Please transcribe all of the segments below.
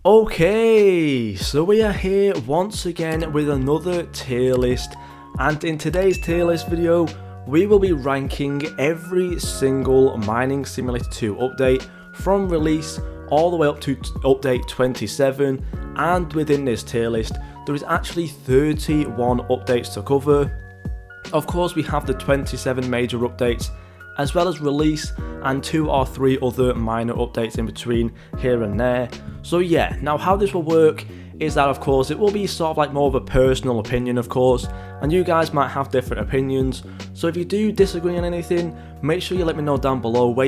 Okay, so we are here once again with another tier list, and in today's tier list video we will be ranking every single Mining Simulator 2 update from release all the way up to update 27, and within this tier list there is actually 31 updates to cover. Of course we have the 27 major updates as well as release and 2 or 3 other minor updates in between here and there. So yeah, now how this will work is that of course it will be sort of like more of a personal opinion of course, and you guys might have different opinions, so if you do disagree on anything, make sure you let me know down below where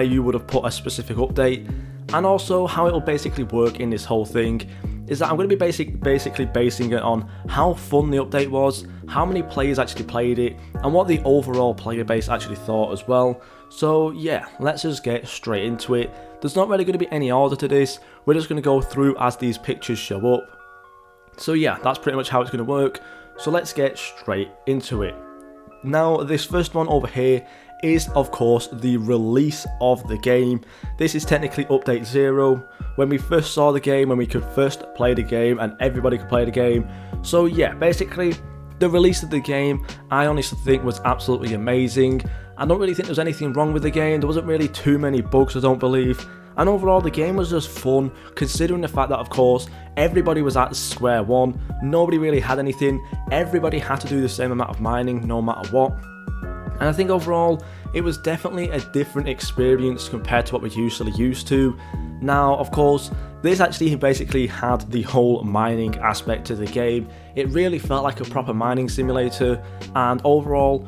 you would have put a specific update. And also how it will basically work in this whole thing is that I'm going to be basically basing it on how fun the update was, how many players actually played it, and what the overall player base actually thought as well. So yeah, let's just get straight into it. There's not really going to be any order to this, we're just going to go through as these pictures show up. So yeah, that's pretty much how it's going to work, so let's get straight into it. Now this first one over here is of course the release of the game. This is technically update 0, when we first saw the game, when we could first play the game and everybody could play the game. So yeah, basically the release of the game I honestly think was absolutely amazing. I don't really think there was anything wrong with the game, there wasn't really too many bugs I don't believe, and overall the game was just fun, considering the fact that of course everybody was at square one, nobody really had anything, everybody had to do the same amount of mining no matter what. And I think overall it was definitely a different experience compared to what we're usually used to. Now of course this actually basically had the whole mining aspect to the game. It really felt like a proper mining simulator, and overall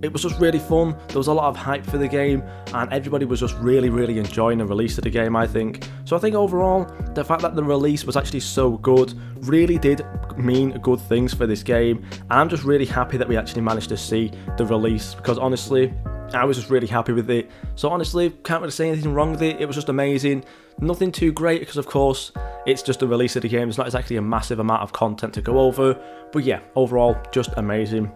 it was just really fun. There was a lot of hype for the game and everybody was just really enjoying the release of the game, I think. So I think overall the fact that the release was actually so good really did mean good things for this game, and I'm just really happy that we actually managed to see the release, because honestly I was just really happy with it. So honestly, can't really say anything wrong with it. It was just amazing. Nothing too great because of course it's just a release of the game, it's not exactly a massive amount of content to go over, but yeah, overall just amazing.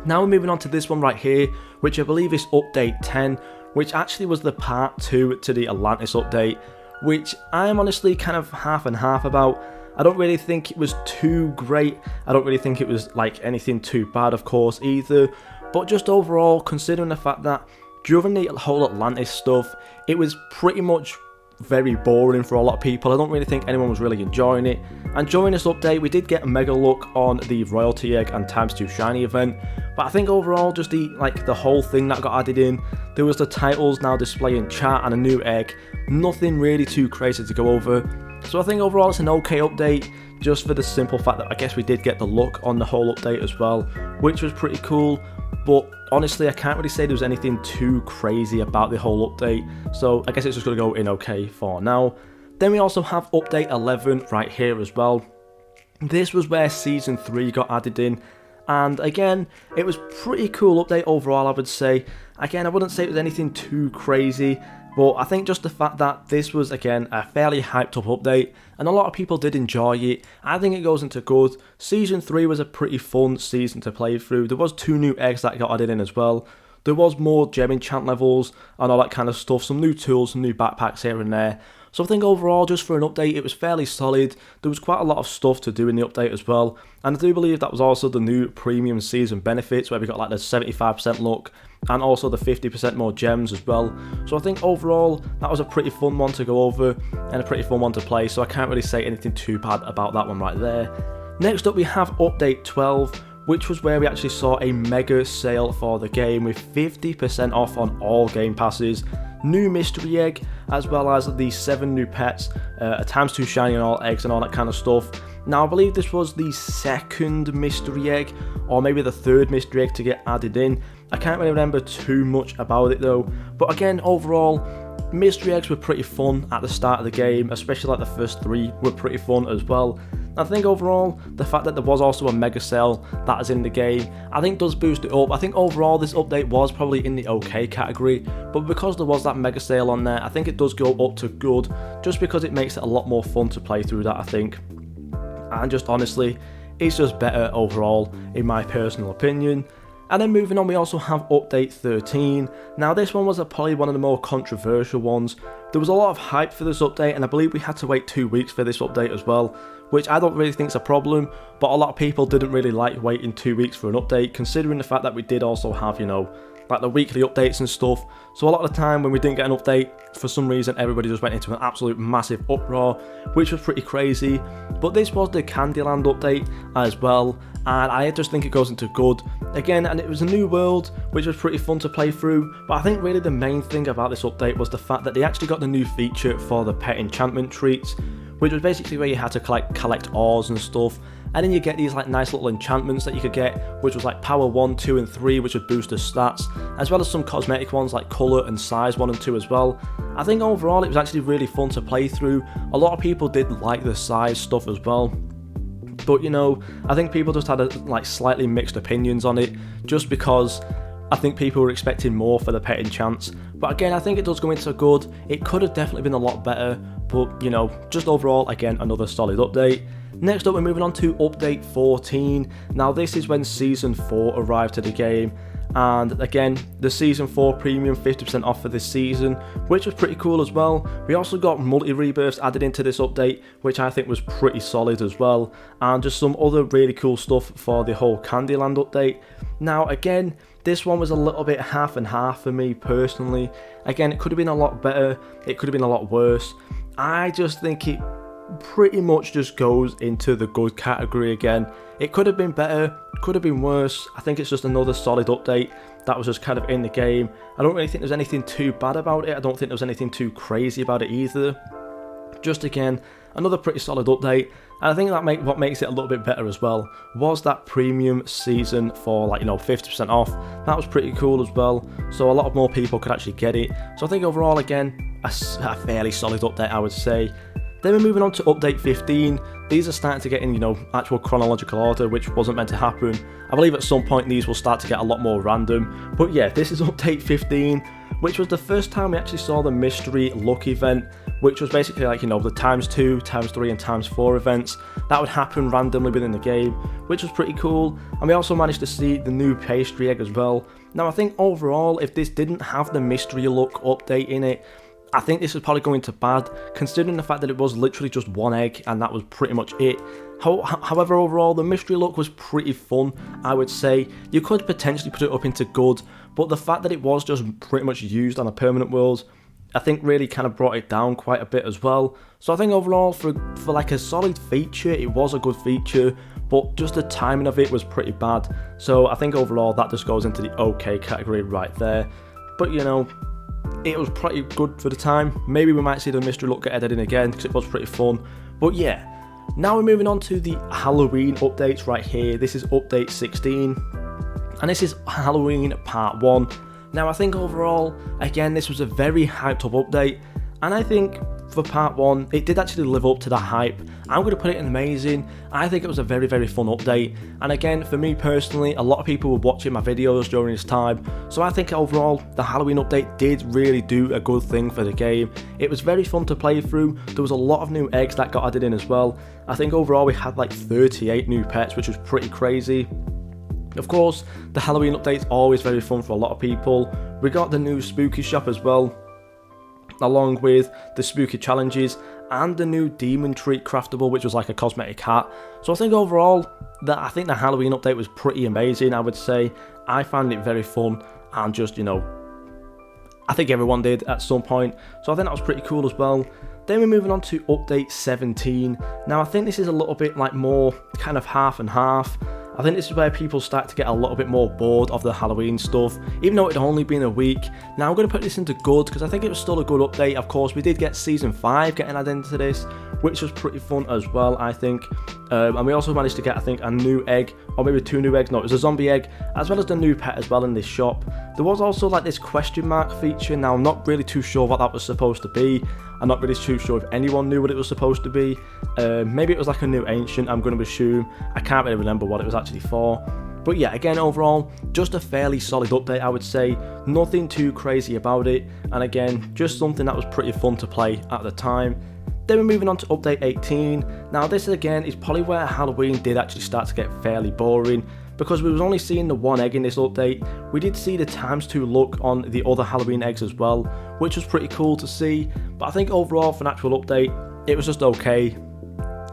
Now we're moving on to this one right here, which I believe is update 10, which actually was the part 2 to the Atlantis update, which I am honestly kind of half and half about. I don't really think it was too great, I don't really think it was like anything too bad of course either, but just overall, considering the fact that during the whole Atlantis stuff, it was pretty much very boring for a lot of people. I don't really think anyone was really enjoying it, and during this update we did get a mega look on the royalty egg and ×2 shiny event, but I think overall just the whole thing that got added in, there was the titles now displaying chat and a new egg, nothing really too crazy to go over. So I think overall it's an okay update, just for the simple fact that I guess we did get the look on the whole update as well, which was pretty cool. But honestly I can't really say there was anything too crazy about the whole update, so I guess it's just going to go in okay for now. Then we also have update 11 right here as well. This was where season 3 got added in, and again it was pretty cool update overall, I would say. Again, I wouldn't say it was anything too crazy, but I think just the fact that this was again a fairly hyped up update and a lot of people did enjoy it, I think it goes into good. Season 3 was a pretty fun season to play through. There was 2 new eggs that got added in as well. There was more gem enchant levels and all that kind of stuff, some new tools, some new backpacks here and there. So I think overall, just for an update, it was fairly solid. There was quite a lot of stuff to do in the update as well, and I do believe that was also the new premium season benefits, where we got like the 75% luck and also the 50% more gems as well. So I think overall that was a pretty fun one to go over and a pretty fun one to play, so I can't really say anything too bad about that one right there. Next up we have update 12, which was where we actually saw a mega sale for the game with 50% off on all game passes, new mystery egg, as well as the 7 new pets, a ×2 shiny and all eggs and all that kind of stuff. Now I believe this was the second mystery egg, or maybe the third mystery egg to get added in. I can't really remember too much about it though, but again overall mystery eggs were pretty fun at the start of the game, especially like the first 3 were pretty fun as well. I think overall the fact that there was also a mega sale that is in the game, I think does boost it up. I think overall this update was probably in the okay category, but because there was that mega sale on there, I think it does go up to good, just because it makes it a lot more fun to play through that, I think. And just honestly, it's just better overall in my personal opinion. And then moving on, we also have update 13. Now this one was probably one of the more controversial ones. There was a lot of hype for this update, and I believe we had to wait 2 weeks for this update as well, which I don't really think is a problem, but a lot of people didn't really like waiting 2 weeks for an update, considering the fact that we did also have, like the weekly updates and stuff. So a lot of the time when we didn't get an update, for some reason everybody just went into an absolute massive uproar, which was pretty crazy. But this was the Candyland update as well, and I just think it goes into good again, and it was a new world which was pretty fun to play through. But I think really the main thing about this update was the fact that they actually got the new feature for the pet enchantment treats, which was basically where you had to collect ores and stuff, and then you get these like nice little enchantments that you could get, which was like power 1, 2 and 3, which would boost the stats, as well as some cosmetic ones like colour and size 1 and 2 as well. I think overall it was actually really fun to play through. A lot of people did like the size stuff as well, but I think people just had like slightly mixed opinions on it, just because I think people were expecting more for the pet enchants. But again, I think it does go into good. It could have definitely been a lot better, but just overall, again, another solid update. Next up, we're moving on to update 14. Now this is when season 4 arrived to the game, and again, the season 4 premium 50% off for this season, which was pretty cool as well. We also got multi-rebirths added into this update, which I think was pretty solid as well, and just some other really cool stuff for the whole Candyland update. Now again, this one was a little bit half and half for me personally. Again, it could have been a lot better, it could have been a lot worse. I just think it pretty much just goes into the good category again. It could have been better, could have been worse. I think it's just another solid update that was just kind of in the game. I don't really think there's anything too bad about it. I don't think there's anything too crazy about it either. Just again, another pretty solid update. And I think that what makes it a little bit better as well was that premium season for 50% off. That was pretty cool as well, so a lot of more people could actually get it. So I think overall, again, a fairly solid update, I would say. Then we're moving on to update 15. These are starting to get in, actual chronological order, which wasn't meant to happen. I believe at some point these will start to get a lot more random. But yeah, this is update 15, which was the first time we actually saw the mystery luck event, which was basically like, the ×2, ×3 and ×4 events that would happen randomly within the game, which was pretty cool. And we also managed to see the new pastry egg as well. Now I think overall, if this didn't have the mystery luck update in it, I think this is probably going to bad, considering the fact that it was literally just one egg and that was pretty much it. However, overall, the mystery luck was pretty fun, I would say. You could potentially put it up into good, but the fact that it was just pretty much used on a permanent world, I think really kind of brought it down quite a bit as well. So I think overall, for like a solid feature, it was a good feature, but just the timing of it was pretty bad. So I think overall, that just goes into the okay category right there. But it was pretty good for the time. Maybe we might see the mystery luck get added in again, because it was pretty fun. But yeah, now we're moving on to the Halloween updates right here. This is update 16, and this is Halloween part 1. Now I think overall, again, this was a very hyped up update, and I think for part 1, it did actually live up to the hype. I'm going to put it in amazing. I think it was a very, very fun update, and again, for me personally, a lot of people were watching my videos during this time, so I think overall, the Halloween update did really do a good thing for the game. It was very fun to play through. There was a lot of new eggs that got added in as well. I think overall we had like 38 new pets, which was pretty crazy. Of course, the Halloween update's always very fun for a lot of people. We got the new spooky shop as well, along with the spooky challenges and the new demon treat craftable, which was like a cosmetic hat. So I think overall, I think the Halloween update was pretty amazing, I would say. I found it very fun, and just, I think everyone did at some point. So I think that was pretty cool as well. Then we're moving on to update 17. Now I think this is a little bit like more kind of half and half. I think this is where people start to get a little bit more bored of the Halloween stuff, even though it had only been a week. Now I'm going to put this into good, because I think it was still a good update. Of course, we did get Season 5 getting added into this, which was pretty fun as well, I think. And we also managed to get, I think, a new egg, or maybe 2 new eggs. No, it was a zombie egg, as well as the new pet as well in this shop. There was also like this question mark feature. Now I'm not really too sure what that was supposed to be. I'm not really too sure if anyone knew what it was supposed to be. Maybe it was like a new ancient, I'm going to assume. I can't really remember what it was actually for. But yeah, again, overall, just a fairly solid update, I would say. Nothing too crazy about it. And again, just something that was pretty fun to play at the time. Then we're moving on to update 18. Now this again is probably where Halloween did actually start to get fairly boring, because we was only seeing the one egg in this update. We did see the ×2 look on the other Halloween eggs as well, which was pretty cool to see, but I think overall for an actual update, it was just okay.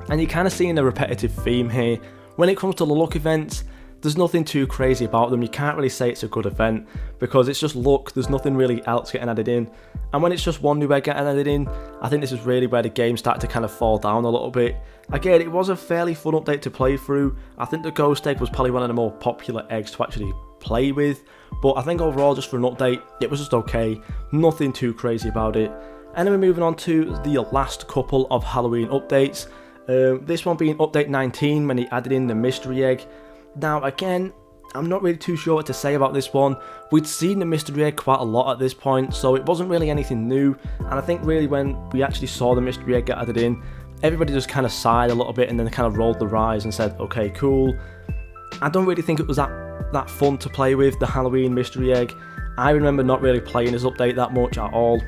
And you're kind of seeing a repetitive theme here. When it comes to the luck events, there's nothing too crazy about them. You can't really say it's a good event because it's just luck, there's nothing really else getting added in. And when it's just one new egg getting added in, I think this is really where the game started to kind of fall down a little bit. Again, it was a fairly fun update to play through. I think the ghost egg was probably one of the more popular eggs to actually play with, but I think overall just for an update, it was just okay. Nothing too crazy about it. And then we're moving on to the last couple of Halloween updates. This one being update 19 when he added in the mystery egg. Now again, I'm not really too sure what to say about this one. We'd seen the mystery egg quite a lot at this point, so it wasn't really anything new, and I think really when we actually saw the mystery egg get added in, everybody just kind of sighed a little bit and then kind of rolled their eyes and said, okay, cool. I don't really think it was that fun to play with, the Halloween mystery egg. I remember not really playing this update that much at all.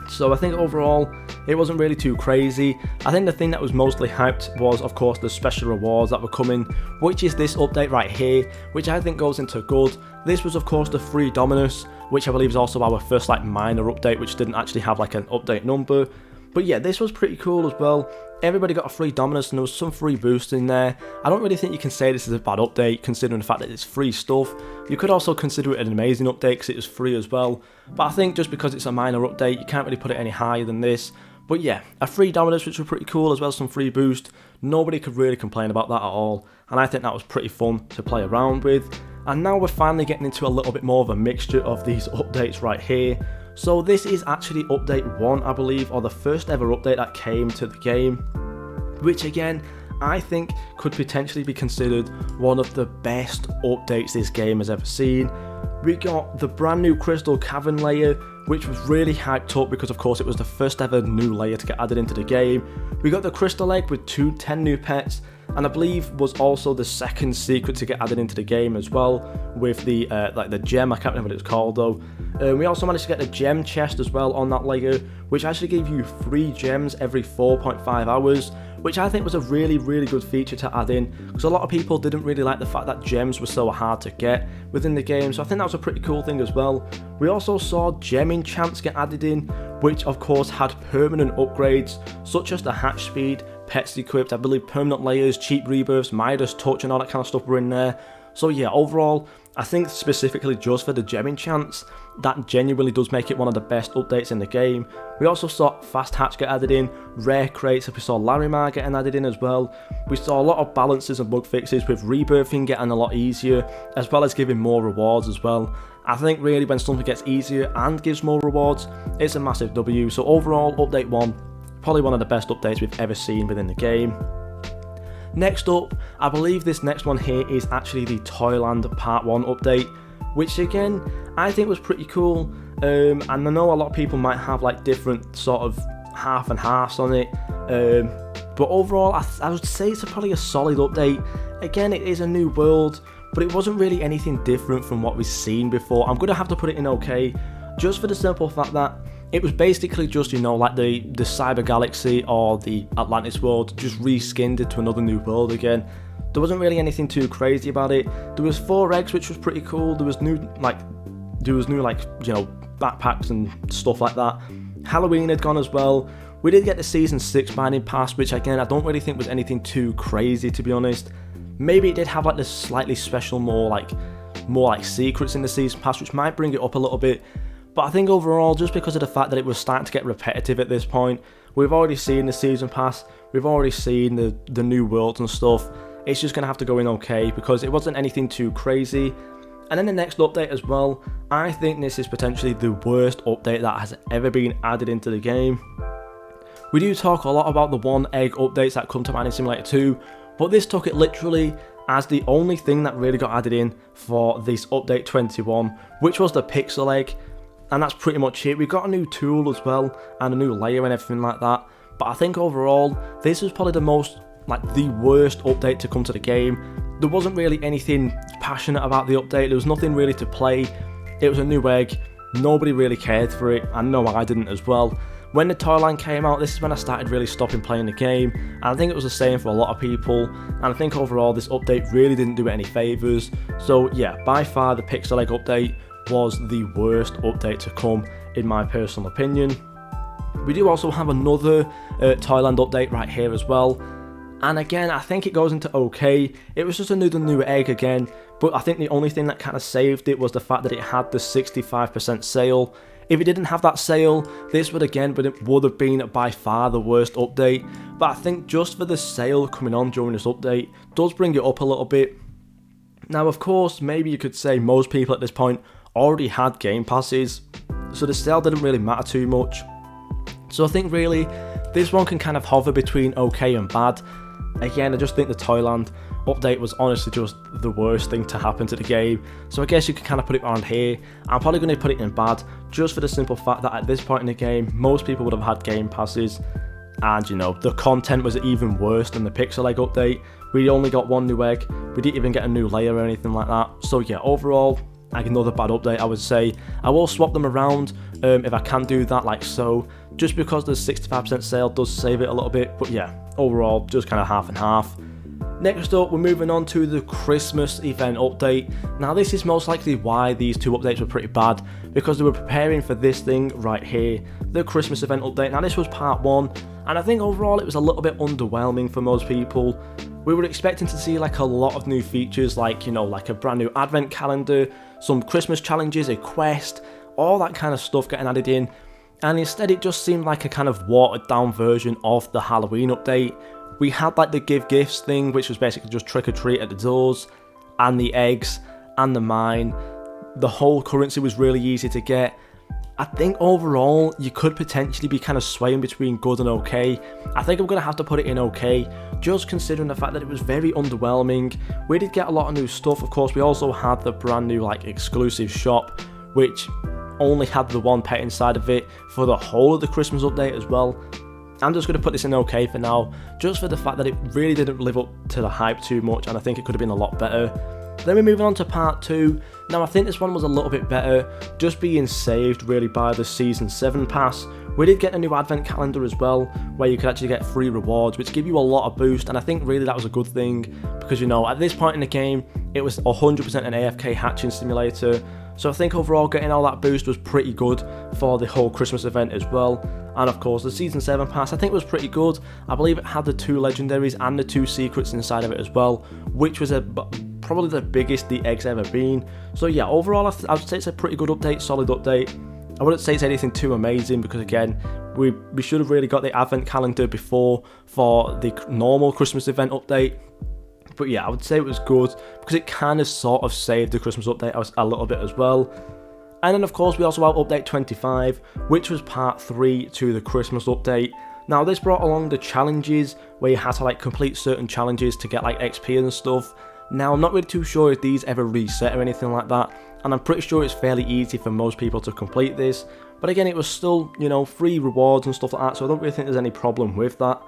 So I think overall, it wasn't really too crazy. I think the thing that was mostly hyped was, of course, the special rewards that were coming, which is this update right here, which I think goes into good. This was, of course, the free Dominus, which I believe is also our first minor update, which didn't actually have an update number. But yeah, this was pretty cool as well. Everybody got a free Dominus and there was some free boosts in there. I don't really think you can say this is a bad update considering the fact that it's free stuff. You could also consider it an amazing update because it was free as well. But I think just because it's a minor update, you can't really put it any higher than this. But yeah, a free Dominus, which was pretty cool, as well as some free boost. Nobody could really complain about that at all. And I think that was pretty fun to play around with. And now we're finally getting into a little bit more of a mixture of these updates right here. So this is actually update 1, I believe, or the first ever update that came to the game, which again, I think could potentially be considered one of the best updates this game has ever seen. We got the brand new Crystal Cavern layer, which was really hyped up because of course it was the first ever new layer to get added into the game. We got the Crystal Egg with 10 new pets, and I believe was also the second secret to get added into the game as well, with the the gem. I can't remember what it was called though. We also managed to get the gem chest as well on that layer, which actually gave you 3 gems every 4.5 hours, which I think was a really good feature to add in, because a lot of people didn't really like the fact that gems were so hard to get within the game, so I think that was a pretty cool thing as well. We also saw gem enchants get added in, which of course had permanent upgrades, such as the hatch speed, pets equipped, I believe permanent layers, cheap rebirths, Midas touch and all that kind of stuff were in there. So yeah, overall, I think specifically just for the gem enchants, that genuinely does make it one of the best updates in the game. We also saw fast hatch get added in, rare crates, we saw Larimar getting added in as well. We saw a lot of balances and bug fixes with rebirthing getting a lot easier, as well as giving more rewards as well. I think really when something gets easier and gives more rewards, it's a massive W. So overall, update 1, probably one of the best updates we've ever seen within the game. Next up, I believe this next one here is actually the Toyland Part 1 update, which again, I think was pretty cool, and I know a lot of people might have different sort of half and halves on it, but overall I would say it's probably a solid update. Again, it is a new world, but it wasn't really anything different from what we've seen before. I'm going to have to put it in okay, just for the simple fact that it was basically just, the Cyber Galaxy or the Atlantis world just reskinned into another new world again. There wasn't really anything too crazy about it. There was 4 eggs, which was pretty cool. There was new backpacks and stuff like that. Halloween had gone as well. We did get the Season 6 mining pass, which again, I don't really think was anything too crazy, to be honest. Maybe it did have this slightly special, more secrets in the Season Pass, which might bring it up a little bit. But I think overall, just because of the fact that it was starting to get repetitive at this point, we've already seen the Season Pass, we've already seen the new worlds and stuff. It's just going to have to go in okay, because it wasn't anything too crazy. And then the next update as well, I think this is potentially the worst update that has ever been added into the game. We do talk a lot about the 1 egg updates that come to Mining Simulator 2, but this took it literally as the only thing that really got added in for this update 21, which was the pixel egg. And that's pretty much it. We got a new tool as well, and a new layer and everything like that. But I think overall, this was probably the worst update to come to the game. There wasn't really anything passionate about the update. There was nothing really to play. It was a new egg. Nobody really cared for it. I know I didn't as well. when the Toyland came out, this is when I started really stopping playing the game, and I think it was the same for a lot of people, and I think overall this update really didn't do it any favours. So yeah, by far the Pixel Egg update was the worst update to come in my personal opinion. We do also have another Toyland update right here as well, and again I think it goes into okay. It was just another new egg again, but I think the only thing that kind of saved it was the fact that it had the 65% sale. If it didn't have that sale, this would have been by far the worst update, but I think just for the sale coming on during this update does bring it up a little bit. Now of course, maybe you could say most people at this point already had game passes, so the sale didn't really matter too much. So I think really this one can kind of hover between okay and bad. Again, I just think the Toyland update was honestly just the worst thing to happen to the game, so I guess you can kind of put it around here. I'm probably going to put it in bad, just for the simple fact that at this point in the game, most people would have had game passes, and you know, the content was even worse than the Pixel Egg update. We only got one new egg, we didn't even get a new layer or anything like that, so yeah, overall, like another bad update I would say. I will swap them around if I can do that, like so, just because the 65% sale does save it a little bit, but yeah, overall just kind of half and half. Next up, we're moving on to the Christmas event update. Now this is most likely why these two updates were pretty bad, because they were preparing for this thing right here, the Christmas event update. Now this was part 1, and I think overall it was a little bit underwhelming for most people. We were expecting to see like a lot of new features, like, you know, like a brand new advent calendar, some Christmas challenges, a quest, all that kind of stuff getting added in, and instead it just seemed like a kind of watered down version of the Halloween update. We had like the give gifts thing, which was basically just trick or treat at the doors, and the eggs, and the mine. The whole currency was really easy to get. I think overall you could potentially be kind of swaying between good and okay. I think I'm going to have to put it in okay, just considering the fact that it was very underwhelming. We did get a lot of new stuff. Of course, we also had the brand new like exclusive shop, which only had the one pet inside of it for the whole of the Christmas update as well. I'm just going to put this in okay for now, just for the fact that it really didn't live up to the hype too much, and I think it could have been a lot better. Then we're moving on to part 2. Now I think this one was a little bit better, just being saved really by the Season 7 pass. We did get a new advent calendar as well, where you could actually get free rewards, which give you a lot of boost, and I think really that was a good thing, because you know, at this point in the game, it was 100% an AFK hatching simulator, so I think overall getting all that boost was pretty good for the whole Christmas event as well. And of course the Season 7 pass I think was pretty good. I believe it had the 2 legendaries and the 2 secrets inside of it as well, which was probably the biggest the egg's ever been. So yeah, overall I would say it's a pretty good update, solid update. I wouldn't say it's anything too amazing, because again, we should have really got the advent calendar before for the normal Christmas event update. But yeah, I would say it was good, because it kind of sort of saved the Christmas update a little bit as well. And then of course we also have update 25, which was part 3 to the Christmas update. Now this brought along the challenges, where you had to like complete certain challenges to get like XP and stuff. Now I'm not really too sure if these ever reset or anything like that, and I'm pretty sure it's fairly easy for most people to complete this. But again, it was still, you know, free rewards and stuff like that, so I don't really think there's any problem with that.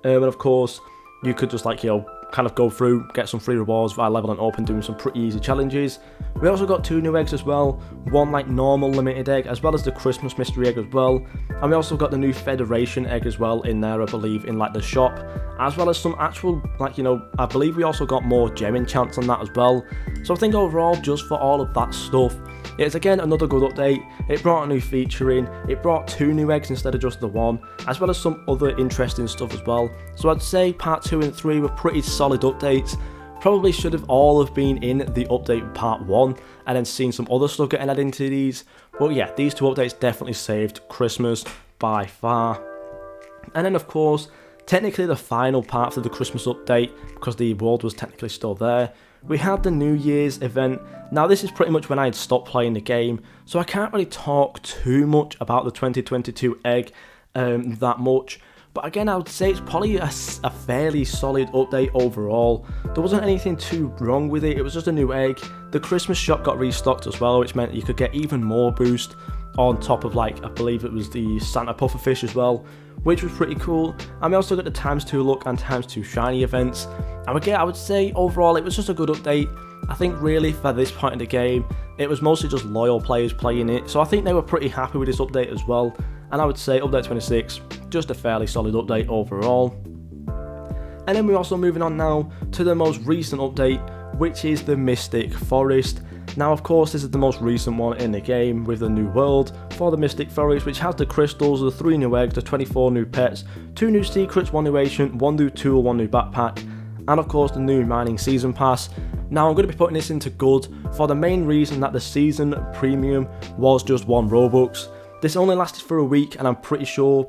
And of course, you could just like, you know, kind of go through, get some free rewards by leveling up and doing some pretty easy challenges. We also got 2 new eggs as well, one like normal limited egg, as well as the Christmas mystery egg as well, and we also got the new Federation egg as well in there, I believe, in like the shop, as well as some actual, like, you know, I believe we also got more gem enchants on that as well. So I think overall, just for all of that stuff, it's again another good update. It brought a new feature in, it brought 2 new eggs instead of just the 1, as well as some other interesting stuff as well. So I'd say part 2 and 3 were pretty solid updates. Probably should have all have been in the update part 1, and then seen some other stuff getting added into these. But yeah, these 2 updates definitely saved Christmas by far. And then of course, technically the final part for the Christmas update, because the world was technically still there, we had the New Year's event. Now this is pretty much when I had stopped playing the game, so I can't really talk too much about the 2022 egg that much. But again, I would say it's probably a fairly solid update overall. There wasn't anything too wrong with it, it was just a new egg. The Christmas shop got restocked as well, which meant you could get even more boost on top of, like, I believe it was the Santa Pufferfish as well, which was pretty cool. And we also got the ×2 luck and ×2 shiny events. And again, I would say overall it was just a good update. I think really for this point in the game, it was mostly just loyal players playing it, so I think they were pretty happy with this update as well. and I would say update 26, just a fairly solid update overall. And then we're also moving on now to the most recent update, which is the Mystic Forest. Now of course this is the most recent one in the game with the new world for the Mystic Forest, which has the crystals, the 3 new eggs, the 24 new pets, 2 new secrets, 1 new ancient, 1 new tool, 1 new backpack, and of course the new mining season pass. Now I'm going to be putting this into good for the main reason that the season premium was just 1 Robux. This only lasted for a week, and I'm pretty sure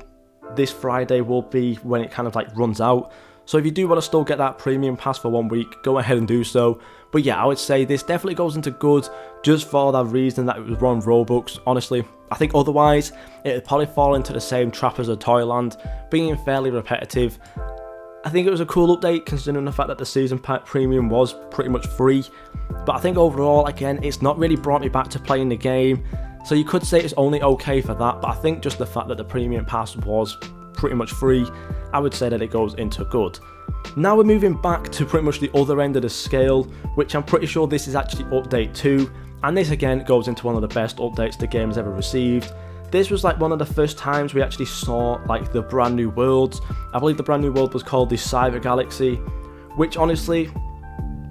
this Friday will be when it kind of like runs out. So if you do want to still get that premium pass for 1 week, go ahead and do so. But yeah, I would say this definitely goes into good just for that reason that it was 1 Robux. Honestly, I think otherwise it would probably fall into the same trap as a Toyland, being fairly repetitive. I think it was a cool update considering the fact that the season pack premium was pretty much free. But I think overall, again, it's not really brought me back to playing the game. So you could say it's only okay for that, but I think just the fact that the premium pass was pretty much free, I would say that it goes into good. Now we're moving back to pretty much the other end of the scale, which I'm pretty sure this is actually update 2, and this again goes into one of the best updates the game has ever received. This was like one of the first times we actually saw like the brand new worlds. I believe the brand new world was called the Cyber Galaxy, which honestly,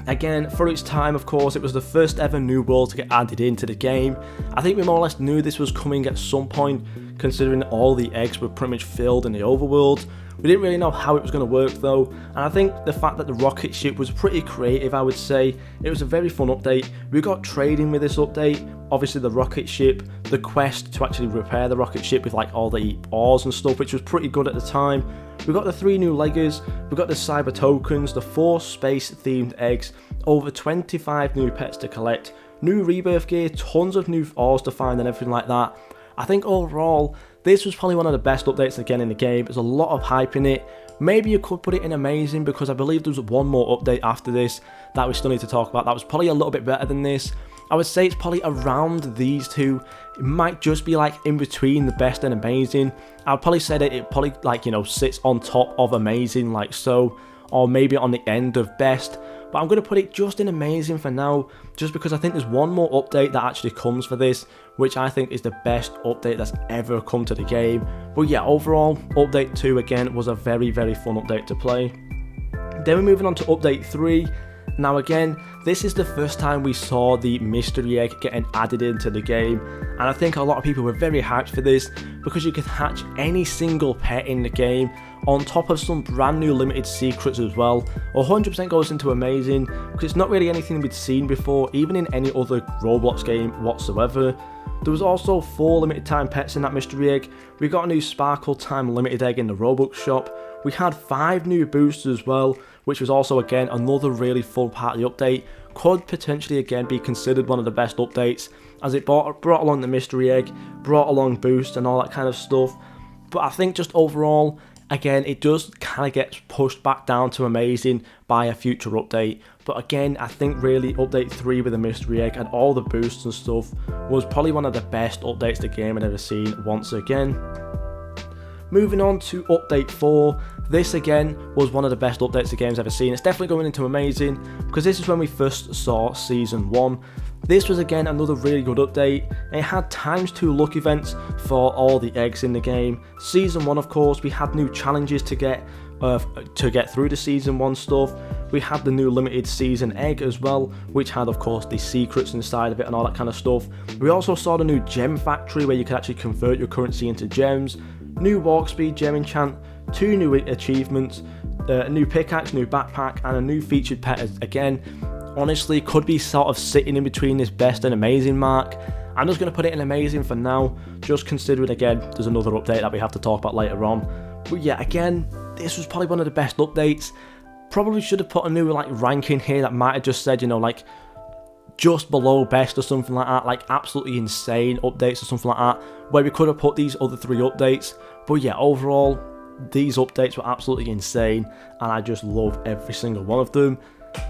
again, for its time, of course, it was the first ever new world to get added into the game. I think we more or less knew this was coming at some point, considering all the eggs were pretty much filled in the overworld. We didn't really know how it was going to work though, and I think the fact that the rocket ship was pretty creative, I would say. It was a very fun update. We got trading with this update, obviously the rocket ship, the quest to actually repair the rocket ship with like all the ores and stuff, which was pretty good at the time. We got the 3 new Leggers, we got the cyber tokens, the 4 space themed eggs, over 25 new pets to collect, new rebirth gear, tons of new ores to find and everything like that. I think overall, this was probably one of the best updates again in the game. There's a lot of hype in it. Maybe you could put it in amazing, because I believe there's one more update after this that we still need to talk about that was probably a little bit better than this. I would say it's probably around these two. It might just be like in between the best and amazing. I'd probably say that it probably like, you know, sits on top of amazing like so, or maybe on the end of best. But I'm going to put it just in amazing for now, just because I think there's one more update that actually comes for this, which I think is the best update that's ever come to the game. But yeah, overall, update 2 again was a very, very fun update to play. Then we're moving on to update 3. Now again, this is the first time we saw the mystery egg getting added into the game, and I think a lot of people were very hyped for this, because you could hatch any single pet in the game, on top of some brand new limited secrets as well. 100% goes into amazing, because it's not really anything we'd seen before, even in any other Roblox game whatsoever. There was also 4 limited time pets in that mystery egg. We got a new Sparkle Time limited egg in the Robux shop. We had 5 new boosters as well, which was also again another really fun part of the update. Could potentially again be considered one of the best updates, as it brought along the mystery egg, brought along boost and all that kind of stuff. But I think just overall, again, it does kind of get pushed back down to amazing by a future update. But again, I think really update 3 with the mystery egg and all the boosts and stuff was probably one of the best updates the game had ever seen once again. Moving on to update 4, this again was one of the best updates the game's ever seen. It's definitely going into amazing, because this is when we first saw Season 1. This was again another really good update. It had ×2 luck events for all the eggs in the game. Season 1, of course, we had new challenges to get through the Season 1 stuff. We had the new limited season egg as well, which had of course the secrets inside of it and all that kind of stuff. We also saw the new gem factory where you could actually convert your currency into gems, new walk speed gem enchant, 2 new achievements, a new pickaxe, new backpack, and a new featured pet again. Honestly, could be sort of sitting in between this best and amazing mark. I'm just going to put it in amazing for now, just considering again there's another update that we have to talk about later on. But yeah, again, this was probably one of the best updates. Probably should have put a new like ranking here that might have just said, you know, like just below best or something like that, like absolutely insane updates or something like that, where we could have put these other 3 updates. But yeah, overall, these updates were absolutely insane, and I just love every single one of them.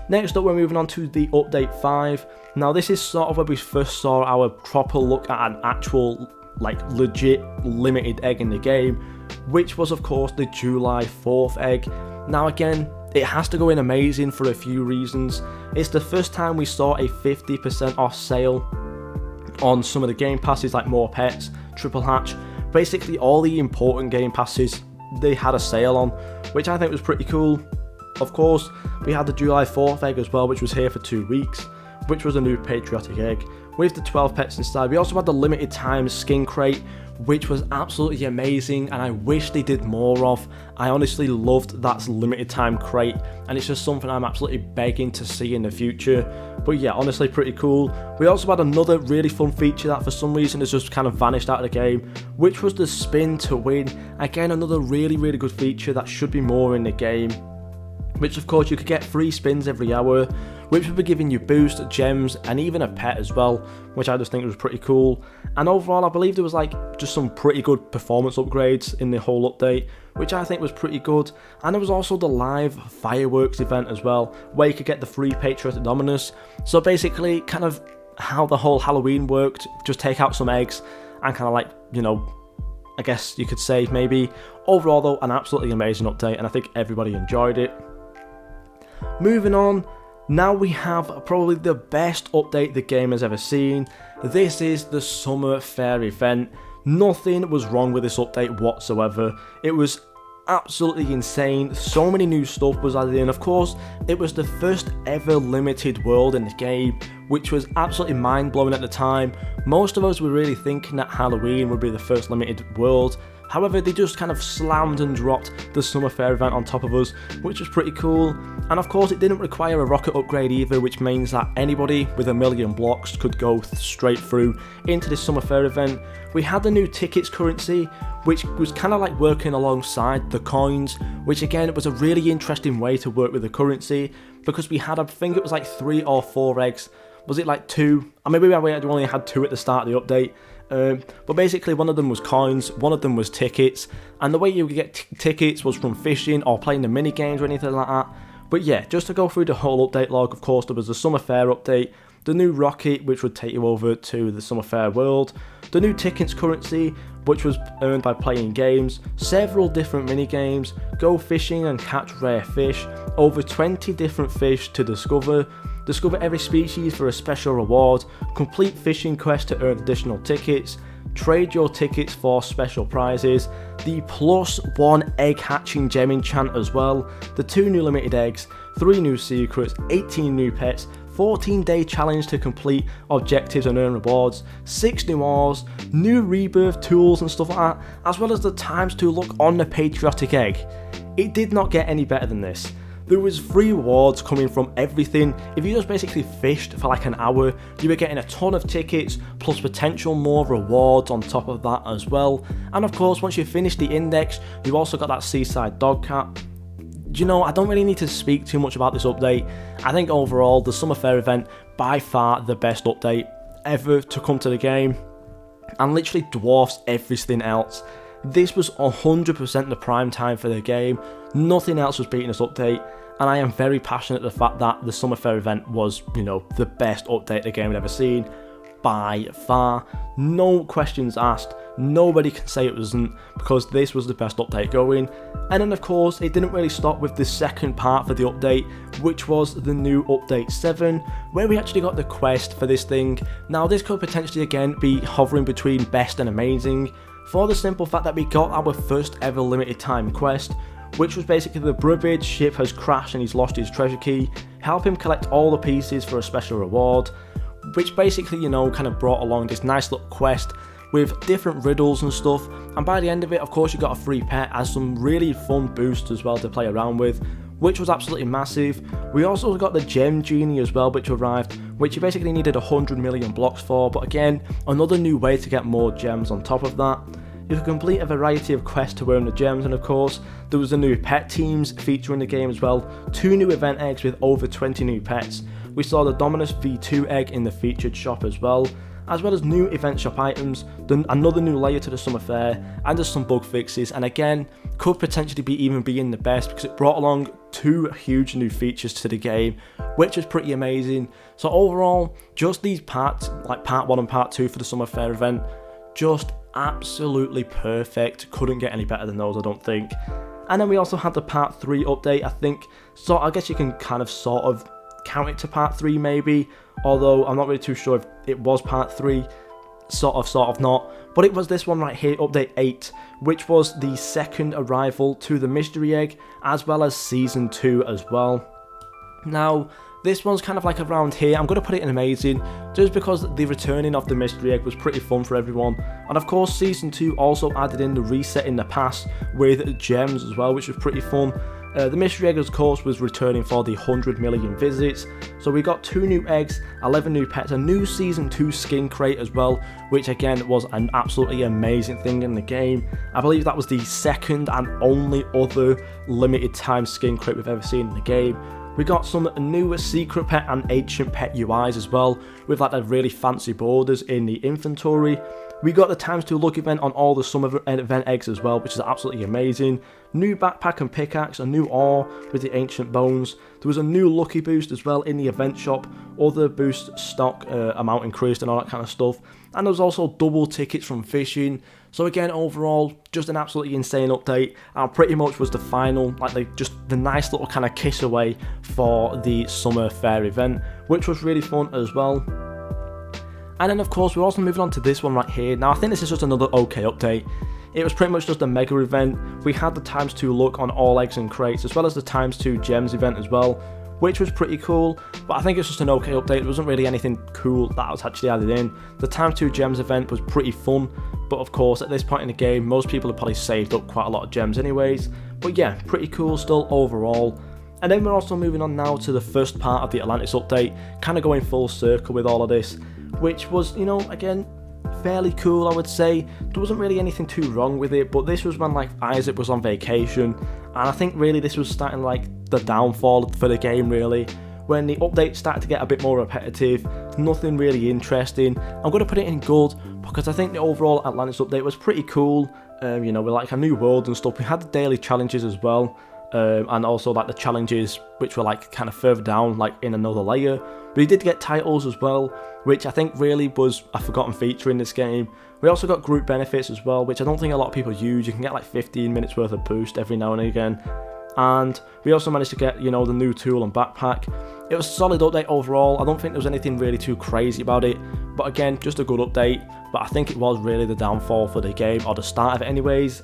Next up, we're moving on to the update 5. Now this is sort of where we first saw our proper look at an actual, like legit limited egg in the game, which was of course the July 4th egg. Now again, it has to go in amazing for a few reasons. It's the first time we saw a 50% off sale on some of the game passes like More Pets, Triple Hatch, but basically all the important game passes they had a sale on, which I think was pretty cool. Of course, we had the July 4th egg as well, which was here for 2 weeks, which was a new patriotic egg with the 12 pets inside. We also had the limited time skin crate, which was absolutely amazing, and I wish they did more of. I honestly loved that limited time crate, and it's just something I'm absolutely begging to see in the future. But yeah, honestly pretty cool. We also had another really fun feature that for some reason has just kind of vanished out of the game, which was the spin to win. Again, another really good feature that should be more in the game, which of course you could get 3 spins every hour, which would be giving you boost, gems, and even a pet as well, which I just think was pretty cool. And overall, I believe there was like just some pretty good performance upgrades in the whole update, which I think was pretty good. And there was also the live fireworks event as well, where you could get the free Patriotic Dominus. So basically, kind of how the whole Halloween worked, just take out some eggs and kind of like, you know, I guess you could say maybe. Overall though, an absolutely amazing update, and I think everybody enjoyed it. Moving on, now we have probably the best update the game has ever seen. This is the Summer Fair event. Nothing was wrong with this update whatsoever. It was absolutely insane. So many new stuff was added in. Of course, it was the first ever limited world in the game, which was absolutely mind-blowing at the time. Most of us were really thinking that Halloween would be the first limited world. However, they just kind of slammed and dropped the Summer Fair event on top of us, which was pretty cool. And of course, it didn't require a rocket upgrade either, which means that anybody with 1,000,000 blocks could go straight through into this Summer Fair event. We had the new tickets currency, which was kind of like working alongside the coins, which again, it was a really interesting way to work with the currency, because we had, I think it was like 3 or 4 eggs. Was it like 2? Or maybe we only had 2 at the start of the update. But basically one of them was coins, one of them was tickets, and the way you would get tickets was from fishing or playing the mini games or anything like that. But yeah, just to go through the whole update log, of course there was the Summer Fair update, the new rocket which would take you over to the Summer Fair world, the new tickets currency which was earned by playing games, several different mini games, go fishing and catch rare fish, over 20 different fish to discover every species for a special reward, complete fishing quests to earn additional tickets, trade your tickets for special prizes, the +1 egg hatching gem enchant as well, the 2 new limited eggs, 3 new secrets, 18 new pets, 14-day challenge to complete objectives and earn rewards, 6 new ores, new rebirth tools and stuff like that, as well as the ×2 luck on the patriotic egg. It did not get any better than this. There was free rewards coming from everything. If you just basically fished for like an hour, you were getting a ton of tickets, plus potential more rewards on top of that as well. And of course, once you finished the index, you also got that seaside dog cat. You know, I don't really need to speak too much about this update. I think overall, the Summer Fair event, by far the best update ever to come to the game, and literally dwarfs everything else. This was 100% the prime time for the game. Nothing else was beating this update, and I am very passionate the fact that the Summer Fair event was, you know, the best update the game had ever seen by far. No questions asked. Nobody can say it wasn't, because this was the best update going. And then of course, it didn't really stop with the second part for the update, which was the new update 7, where we actually got the quest for this thing. Now this could potentially again be hovering between best and amazing, for the simple fact that we got our first ever limited time quest, which was basically the Burbage ship has crashed and he's lost his treasure key, help him collect all the pieces for a special reward, which basically, you know, kind of brought along this nice little quest with different riddles and stuff. And by the end of it, of course, you got a free pet as some really fun boosts as well to play around with, which was absolutely massive. We also got the Gem Genie as well, which arrived, which you basically needed 100,000,000 blocks for, but again, another new way to get more gems on top of that. You could complete a variety of quests to earn the gems, and of course, there was the new pet teams feature in the game as well, 2 new event eggs with over 20 new pets. We saw the Dominus V2 egg in the featured shop as well as new event shop items, another new layer to the Summer Fair, and just some bug fixes, and again, could potentially be in the best because it brought along 2 huge new features to the game, which is pretty amazing. So overall, just these parts, like part 1 and part 2 for the Summer Fair event, just absolutely perfect. Couldn't get any better than those, I don't think. And then we also had the part 3 update, I think, so I guess you can kind of sort of count it to part 3 maybe, although I'm not really too sure if it was part 3. sort of not, but it was this one right here, update 8, which was the second arrival to the mystery egg, as well as season 2 as well. Now, this one's kind of like around here. I'm going to put it in amazing, just because the returning of the mystery egg was pretty fun for everyone. And of course, season 2 also added in the reset in the past with gems as well, which was pretty fun. The mystery egg, of course, was returning for the 100 million visits. So we got 2 new eggs, 11 new pets, a new season 2 skin crate as well, which again was an absolutely amazing thing in the game. I believe that was the second and only other limited time skin crate we've ever seen in the game. We got some new secret pet and ancient pet UIs as well, with like the really fancy borders in the inventory. We got the ×2 luck event on all the summer event eggs as well, which is absolutely amazing. New backpack and pickaxe, a new ore with the ancient bones. There was a new lucky boost as well in the event shop, other boost stock amount increased and all that kind of stuff. And there was also double tickets from fishing. So again, overall, just an absolutely insane update, and pretty much was the final, like just the nice little kind of kiss away for the summer fair event, which was really fun as well. And then of course we're also moving on to this one right here. Now I think this is just another okay update. It was pretty much just a mega event. We had the ×2 luck on all eggs and crates, as well as the ×2 gems event as well, which was pretty cool, but I think it's just an okay update. There wasn't really anything cool that was actually added in. The ×2 gems event was pretty fun, but of course at this point in the game most people have probably saved up quite a lot of gems anyways. But yeah, pretty cool still overall. And then we're also moving on now to the first part of the Atlantis update, kind of going full circle with all of this, which was, you know, again, fairly cool, I would say. There wasn't really anything too wrong with it, but this was when like Isaac was on vacation, and I think really this was starting like the downfall for the game really, when the updates started to get a bit more repetitive, nothing really interesting. I'm going to put it in good because I think the overall Atlantis update was pretty cool, you know, with like a new world and stuff. We had the daily challenges as well, and also like the challenges which were like kind of further down, like in another layer. But we did get titles as well, which I think really was a forgotten feature in this game. We also got group benefits as well, which I don't think a lot of people use. You can get like 15 minutes worth of boost every now and again. And we also managed to get, you know, the new tool and backpack. It was a solid update overall. I don't think there was anything really too crazy about it, but again, just a good update. But I think it was really the downfall for the game, or the start of it anyways.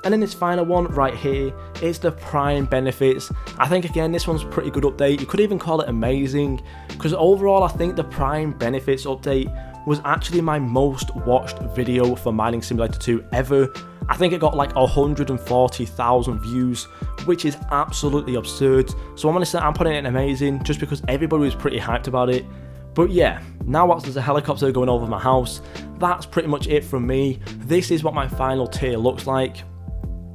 And then this final one right here is the Prime benefits. I think again this one's a pretty good update. You could even call it amazing, because overall I think the Prime benefits update was actually my most watched video for Mining Simulator 2 ever. I think it got like 140,000 views, which is absolutely absurd. So I'm putting it in amazing just because everybody was pretty hyped about it. But yeah, now whilst there's a helicopter going over my house, that's pretty much it from me. This is what my final tier looks like.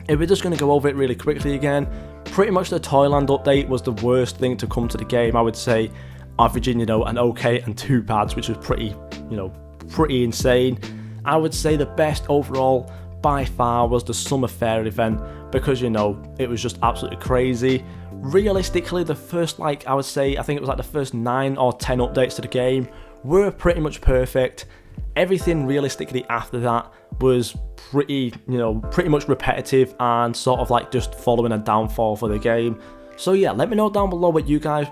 If we're just going to go over it really quickly again, pretty much the Toyland update was the worst thing to come to the game, I would say, averaging, you know, an okay and 2 bads, which was pretty, you know, pretty insane. I would say the best overall by far was the Summer Fair event, because, you know, it was just absolutely crazy. Realistically, the first, like, I would say, I think it was like the first 9 or 10 updates to the game were pretty much perfect. Everything realistically after that was pretty, you know, pretty much repetitive and sort of like just following a downfall for the game. So yeah, let me know down below what you guys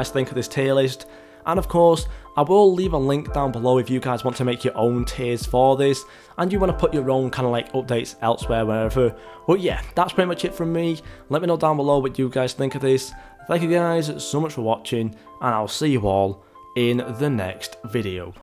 think of this tier list. And of course, I will leave a link down below if you guys want to make your own tiers for this, and you want to put your own kind of like updates elsewhere, wherever. But yeah, that's pretty much it from me. Let me know down below what you guys think of this. Thank you guys so much for watching, and I'll see you all in the next video.